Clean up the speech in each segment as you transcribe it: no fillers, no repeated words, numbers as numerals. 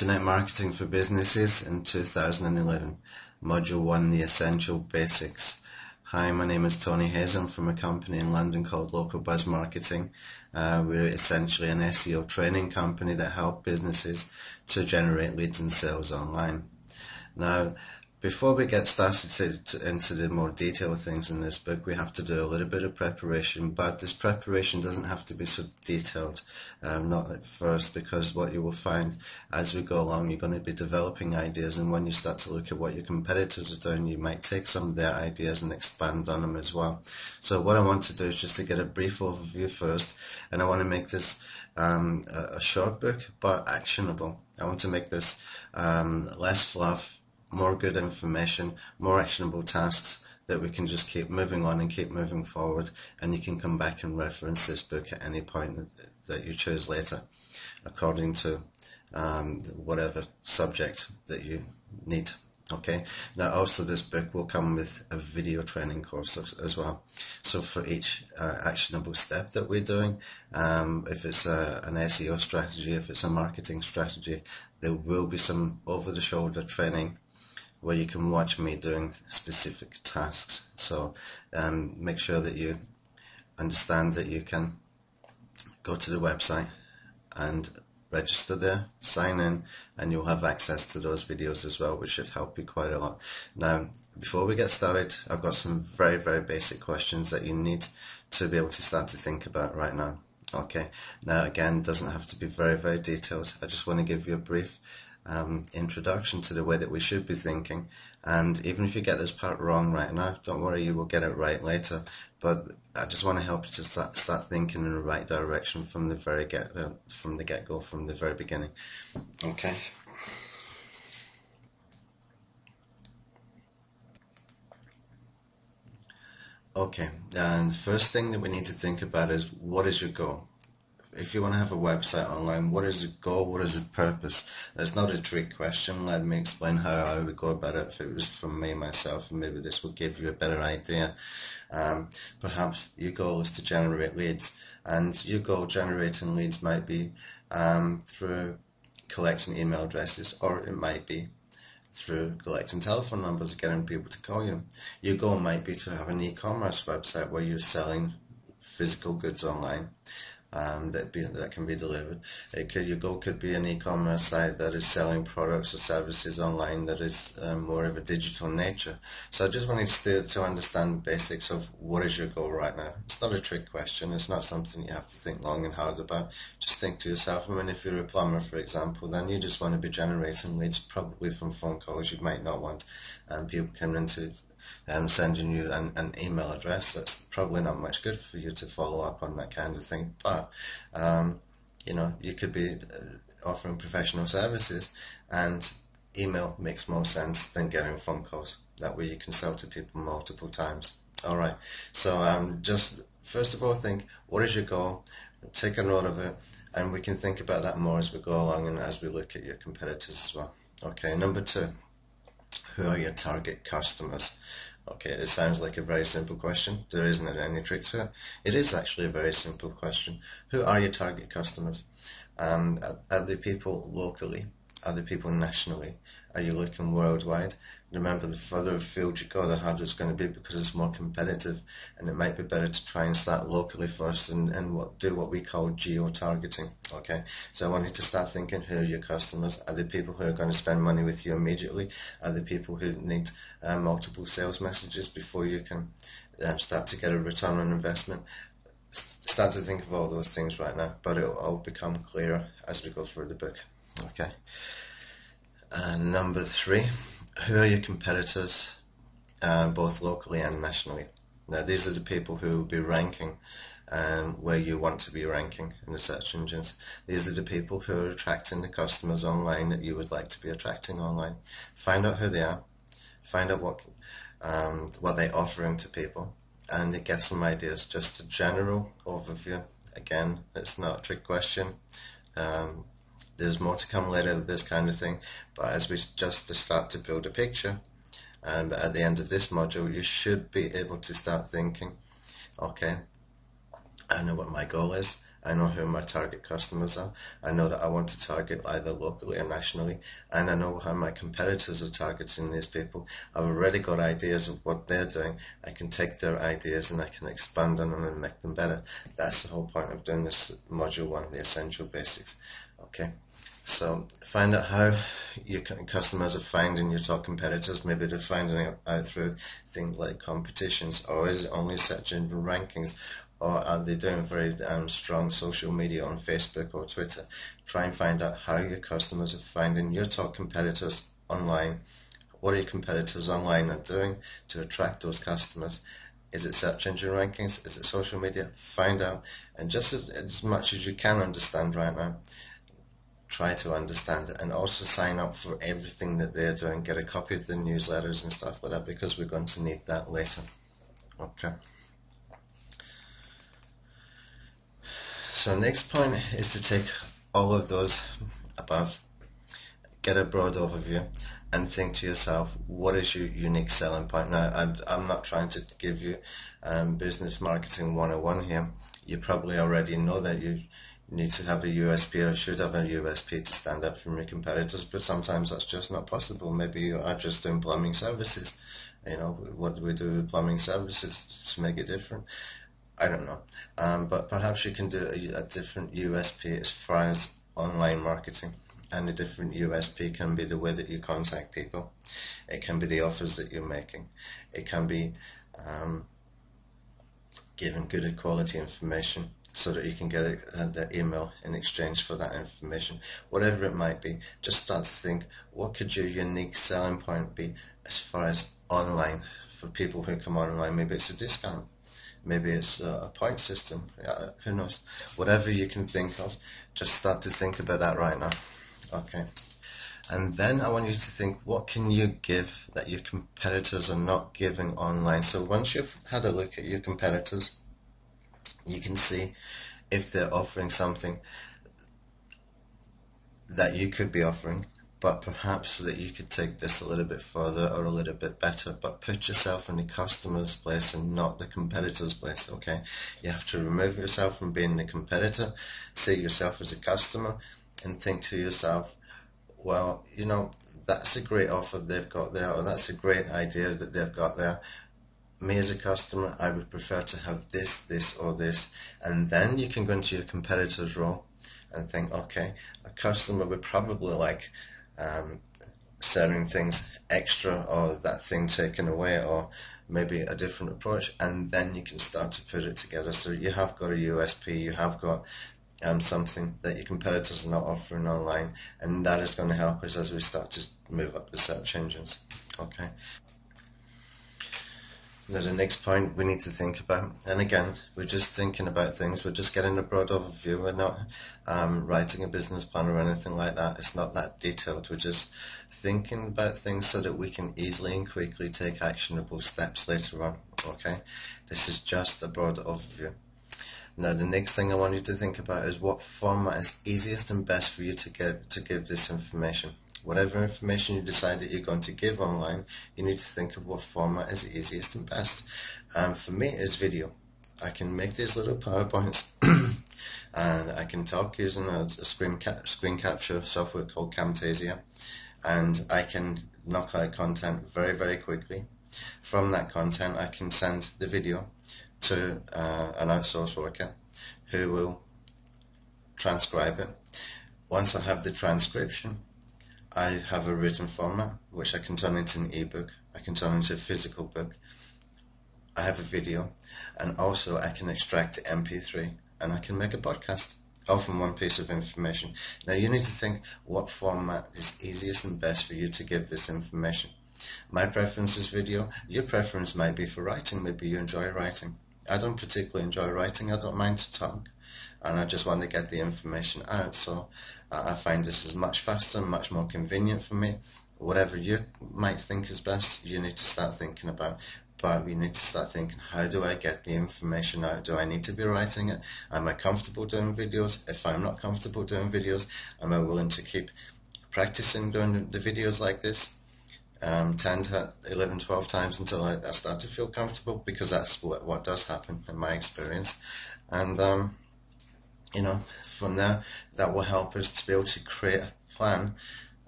Internet Marketing for Businesses in 2011, Module 1, The Essential Basics. Hi, my name is Tony Hayes. I'm from a company in London called Local Buzz Marketing. We're essentially an SEO training company that help businesses to generate leads and sales online. Now, before we get started into the more detailed things in this book, we have to do a little bit of preparation, but this preparation doesn't have to be so detailed, not at first, because what you will find as we go along, you're going to be developing ideas, and when you start to look at what your competitors are doing, you might take some of their ideas and expand on them as well. So what I want to do is just to get a brief overview first, and I want to make this a short book, but actionable. I want to make this less fluff, more good information, more actionable tasks that we can just keep moving on and keep moving forward, and you can come back and reference this book at any point that you choose later according to whatever subject that you need. Okay, now also this book will come with a video training course as well. So for each actionable step that we're doing, if it's an SEO strategy, if it's a marketing strategy, there will be some over-the-shoulder training where you can watch me doing specific tasks. So make sure that you understand that you can go to the website and register there, sign in, and you'll have access to those videos as well, which should help you quite a lot. Now, before we get started, I've got some very, very basic questions that you need to be able to start to think about right now. Okay, now again, it doesn't have to be very, very detailed. I just want to give you a brief introduction to the way that we should be thinking, and even if you get this part wrong right now, don't worry, you will get it right later, but I just want to help you to start thinking in the right direction from the very get-go, from the very beginning. Okay. Okay, and the first thing that we need to think about is, what is your goal? If you want to have a website online, what is the goal? What is the purpose? It's not a trick question. Let me explain how I would go about it if it was from me myself, and maybe this will give you a better idea. Perhaps your goal is to generate leads, and your goal generating leads might be through collecting email addresses, or it might be through collecting telephone numbers and getting people to call you. Your goal might be to have an e-commerce website where you're selling physical goods online. That can be delivered. Your goal could be an e-commerce site that is selling products or services online that is more of a digital nature. So I just wanted to understand the basics of what is your goal right now. It's not a trick question. It's not something you have to think long and hard about. Just think to yourself. I mean, if you're a plumber, for example, then you just want to be generating leads, probably from phone calls. You might not want people coming into sending you an email address. That's probably not much good for you to follow up on that kind of thing, but you know, you could be offering professional services, and email makes more sense than getting phone calls. That way you can sell to people multiple times. Alright, so just first of all, think, what is your goal? Take a note of it, and we can think about that more as we go along and as we look at your competitors as well. Okay, number 2, who are your target customers? Okay, it sounds like a very simple question. There isn't any trick to it. It is actually a very simple question. Who are your target customers? Are they people locally? Are they people nationally? Are you looking worldwide? Remember, the further afield you go, the harder it's going to be because it's more competitive, and it might be better to try and start locally first and do what we call geo-targeting. Okay, so I want you to start thinking, who are your customers? Are they people who are going to spend money with you immediately? Are they people who need multiple sales messages before you can start to get a return on investment? Start to think of all those things right now, but it will all become clearer as we go through the book. Okay. Number 3, who are your competitors, both locally and nationally? Now, these are the people who will be ranking where you want to be ranking in the search engines. These are the people who are attracting the customers online that you would like to be attracting online. Find out who they are, find out what they're offering to people, and get some ideas. Just a general overview. Again, it's not a trick question. There's more to come later with this kind of thing, but as we just start to build a picture, and at the end of this module, you should be able to start thinking, okay, I know what my goal is, I know who my target customers are. I know that I want to target either locally or nationally, and I know how my competitors are targeting these people. I've already got ideas of what they're doing. I can take their ideas and I can expand on them and make them better. That's the whole point of doing this module 1, the essential basics. Okay. So find out how your customers are finding your top competitors. Maybe they're finding it out through things like competitions, or is it only search engine rankings, or are they doing very strong social media on Facebook or Twitter? Try and find out how your customers are finding your top competitors online. What are your competitors online are doing to attract those customers? Is it search engine rankings? Is it social media? Find out, and just as much as you can understand right now, try to understand it, and also sign up for everything that they're doing. Get a copy of the newsletters and stuff like that, because we're going to need that later. Okay. So next point is to take all of those above, get a broad overview, and think to yourself, what is your unique selling point? Now, I'm not trying to give you business marketing 101 here. You probably already know that you need to have a USP, or should have a USP, to stand out from your competitors, but sometimes that's just not possible. Maybe you are just doing plumbing services. You know, what do we do with plumbing services to make it different? I don't know. But perhaps you can do a different USP as far as online marketing. And a different USP can be the way that you contact people. It can be the offers that you're making. It can be giving good quality information so that you can get their email in exchange for that information. Whatever it might be, just start to think, what could your unique selling point be as far as online? For people who come online, maybe it's a discount. Maybe it's a point system. Yeah, who knows? Whatever you can think of, just start to think about that right now. Okay. And then I want you to think, what can you give that your competitors are not giving online? So once you've had a look at your competitors, you can see if they're offering something that you could be offering, but perhaps that you could take this a little bit further or a little bit better, but put yourself in the customer's place and not the competitor's place, okay? You have to remove yourself from being the competitor, see yourself as a customer, and think to yourself, well, you know, that's a great offer they've got there, or that's a great idea that they've got there. Me as a customer, I would prefer to have this, this, or this. And then you can go into your competitor's role and think, okay, a customer would probably like certain things extra, or that thing taken away, or maybe a different approach, and then you can start to put it together. So you have got a USP, you have got something that your competitors are not offering online, and that is going to help us as we start to move up the search engines. Okay. Now the next point we need to think about, and again, we're just thinking about things, we're just getting a broad overview, we're not writing a business plan or anything like that. It's not that detailed, we're just thinking about things so that we can easily and quickly take actionable steps later on. Okay, this is just a broad overview. Now the next thing I want you to think about is what format is easiest and best for you to give this information. Whatever information you decide that you're going to give online, you need to think of what format is easiest and best. For me, it's video. I can make these little PowerPoints and I can talk using a screen capture software called Camtasia, and I can knock out content very, very quickly. From that content, I can send the video to an outsourced worker who will transcribe it. Once I have the transcription, I have a written format which I can turn into an ebook, I can turn into a physical book, I have a video, and also I can extract the MP3 and I can make a podcast, all from one piece of information. Now you need to think what format is easiest and best for you to give this information. My preference is video, your preference might be for writing, maybe you enjoy writing. I don't particularly enjoy writing, I don't mind to talk, and I just want to get the information out, so I find this is much faster, much more convenient for me. Whatever you might think is best, you need to start thinking about, but you need to start thinking, how do I get the information out? Do I need to be writing it? Am I comfortable doing videos? If I'm not comfortable doing videos, am I willing to keep practicing doing the videos like this? 10 to 11, 12 times until I start to feel comfortable, because that's what does happen in my experience. And from there, that will help us to be able to create a plan.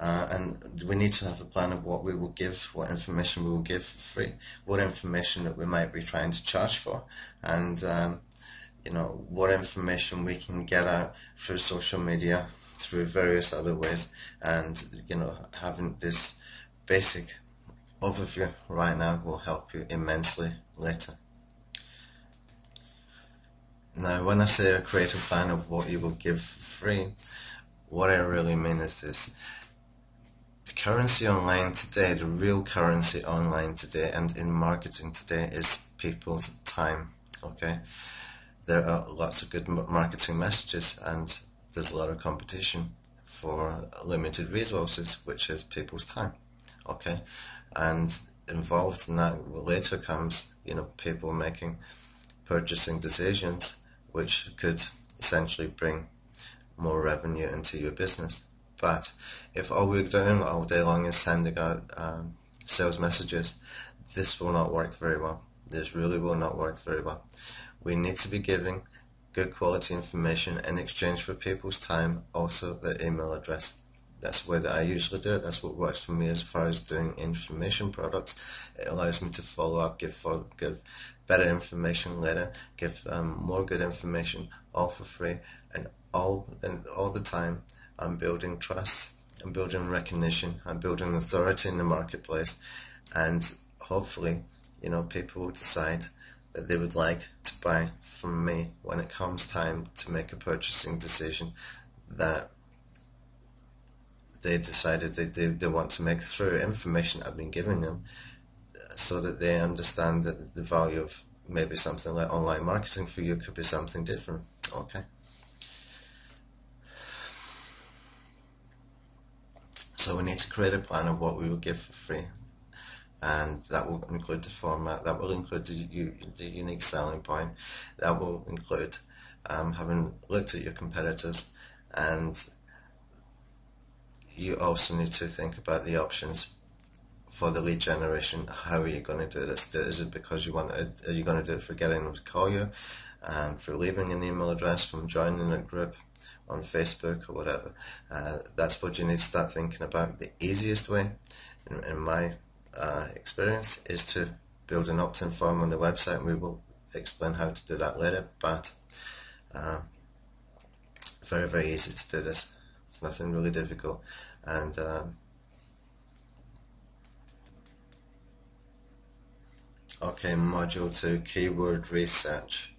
And we need to have a plan of what we will give, what information we will give for free, what information that we might be trying to charge for, and what information we can get out through social media, through various other ways, and having this basic overview right now will help you immensely later. Now, when I say a creative plan of what you will give for free, what I really mean is this. The currency online today, the real currency online today and in marketing today is people's time, okay? There are lots of good marketing messages and there's a lot of competition for limited resources, which is people's time, okay? And involved in that later comes, people making purchasing decisions which could essentially bring more revenue into your business. But if all we're doing all day long is sending out sales messages, this will not work very well. This really will not work very well. We need to be giving good quality information in exchange for people's time, also their email address. That's the way that I usually do it. That's what works for me as far as doing information products. It allows me to follow up, give better information later, give more good information, all for free, and all the time I'm building trust, I'm building recognition, I'm building authority in the marketplace, and hopefully, people will decide that they would like to buy from me when it comes time to make a purchasing decision that they decided they want to make through information I've been giving them, so that they understand that the value of maybe something like online marketing for you could be something different. Okay. So we need to create a plan of what we will give for free, and that will include the format, that will include the unique selling point, that will include having looked at your competitors, and you also need to think about the options for the lead generation. How are you going to do this? Is it because are you going to do it for getting them to call you, for leaving an email address, from joining a group on Facebook or whatever? That's what you need to start thinking about. The easiest way, in my experience, is to build an opt-in form on the website, and we will explain how to do that later, but very, very easy to do this. It's nothing really difficult. And okay, module 2, keyword research.